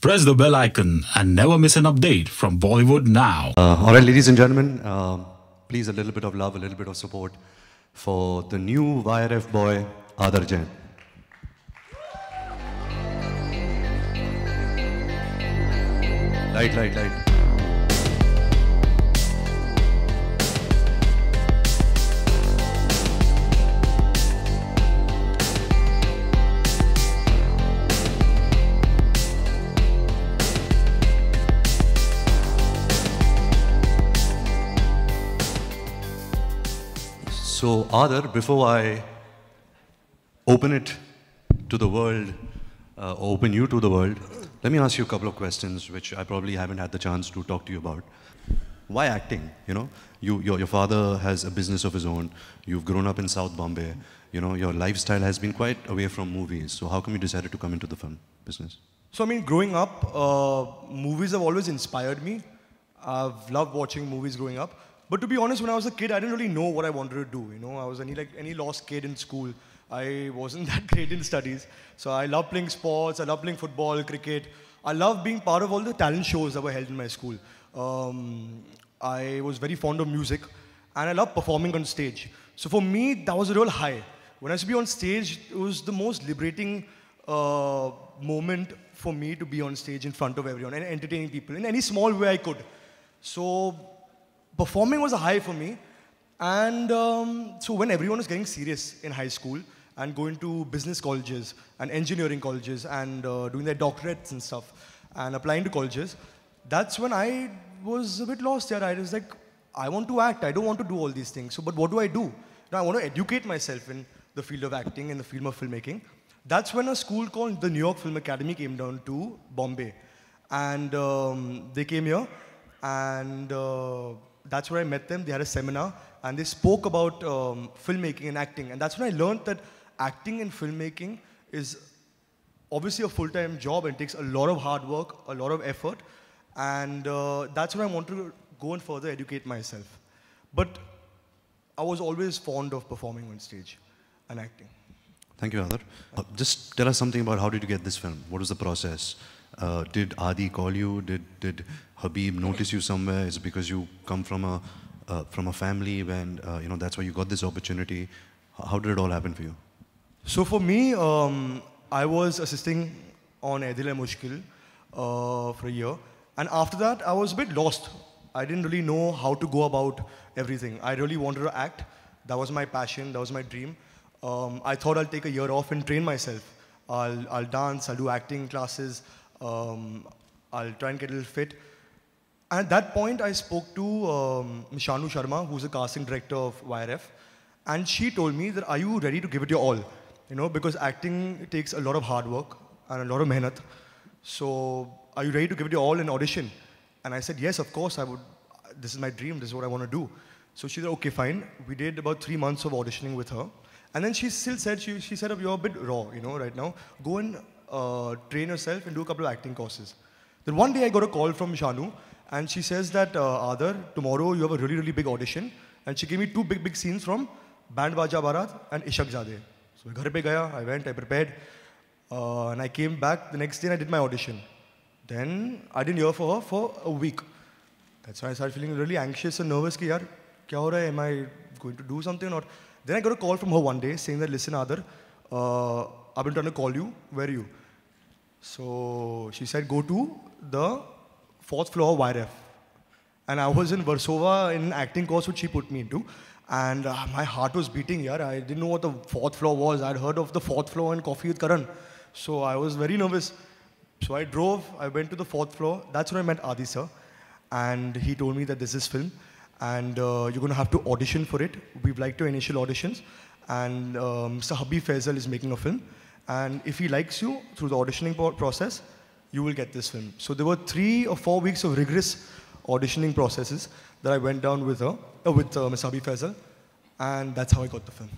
Press the bell icon and never miss an update from Bollywood now. All right, ladies and gentlemen, please a little bit of love, a little bit of support for the new YRF boy, Aadar Jain. Light, light, light. So, Aadar, before I open it to the world, open you to the world, let me ask you a couple of questions which I probably haven't had the chance to talk to you about. Why acting? You know, your father has a business of his own. You've grown up in South Bombay. You know, your lifestyle has been quite away from movies. So how come you decided to come into the film business? So, I mean, growing up, movies have always inspired me. I've loved watching movies growing up. But to be honest, when I was a kid, I didn't really know what I wanted to do. You know, I was any lost kid in school. I wasn't that great in studies. So I loved playing sports. I loved playing football, cricket. I loved being part of all the talent shows that were held in my school. I was very fond of music, and I loved performing on stage. So for me, that was a real high. When I used to be on stage, it was the most liberating moment for me to be on stage in front of everyone and entertaining people in any small way I could. So performing was a high for me. And so when everyone was getting serious in high school and going to business colleges and engineering colleges and doing their doctorates and stuff and applying to colleges, that's when I was a bit lost there. I was like, I want to act. I don't want to do all these things. So, but what do I do? Now, I want to educate myself in the field of acting, in the field of filmmaking. That's when a school called the New York Film Academy came down to Bombay. And they came here, and that's where I met them. They had a seminar, and they spoke about filmmaking and acting. And that's when I learned that acting and filmmaking is obviously a full-time job and takes a lot of hard work, a lot of effort. And that's when I wanted to go and further educate myself. But I was always fond of performing on stage and acting. Thank you, Aadar. Just tell us something about how did you get this film? What was the process? Did Adi call you? Did Habib notice you somewhere? Is it because you come from a family when you know that's why you got this opportunity? How did it all happen for you? So for me, I was assisting on Ae Dil Hai Mushkil for a year, and after that, I was a bit lost. I didn't really know how to go about everything. I really wanted to act. That was my passion. That was my dream. I thought I'll take a year off and train myself. I'll dance. I'll do acting classes. I'll try and get a little fit. And at that point, I spoke to Shanu Sharma, who's the casting director of YRF, and she told me that, are you ready to give it your all? You know, because acting takes a lot of hard work and a lot of mehnat. So, are you ready to give it your all in audition? And I said, yes, of course, I would. This is my dream. This is what I want to do. So she said, okay, fine. We did about 3 months of auditioning with her. And then she still said, she said, you're a bit raw, you know, right now. Go and train yourself and do a couple of acting courses. Then one day I got a call from Shanu, and she says that, Aadar, tomorrow you have a really, really big audition. And she gave me 2 big scenes from Band Baja Barat and Ishaq Zadeh. So ghar pe gaya, I went, I prepared. And I came back the next day and I did my audition. Then I didn't hear from her for a week. That's why I started feeling really anxious and nervous. Ki, yaar, kya ho raha hai? Am I going to do something or not? Then I got a call from her one day saying that, listen, Aadar, I've been trying to call you. Where are you? So she said, go to the 4th floor of YRF. And I was in Warsaw in an acting course which she put me into. And my heart was beating, yaar. I didn't know what the 4th floor was. I'd heard of the 4th floor and Coffee with Karan. So I was very nervous. So I drove, I went to the 4th floor. That's when I met Adi sir. And he told me that this is film. And you're going to have to audition for it. We've liked your initial auditions. And Mr. Habib Faisal is making a film. And if he likes you through the auditioning process, you will get this film. So there were 3 or 4 weeks of rigorous auditioning processes that I went down with her, with Mr. Habib Faisal. And that's how I got the film.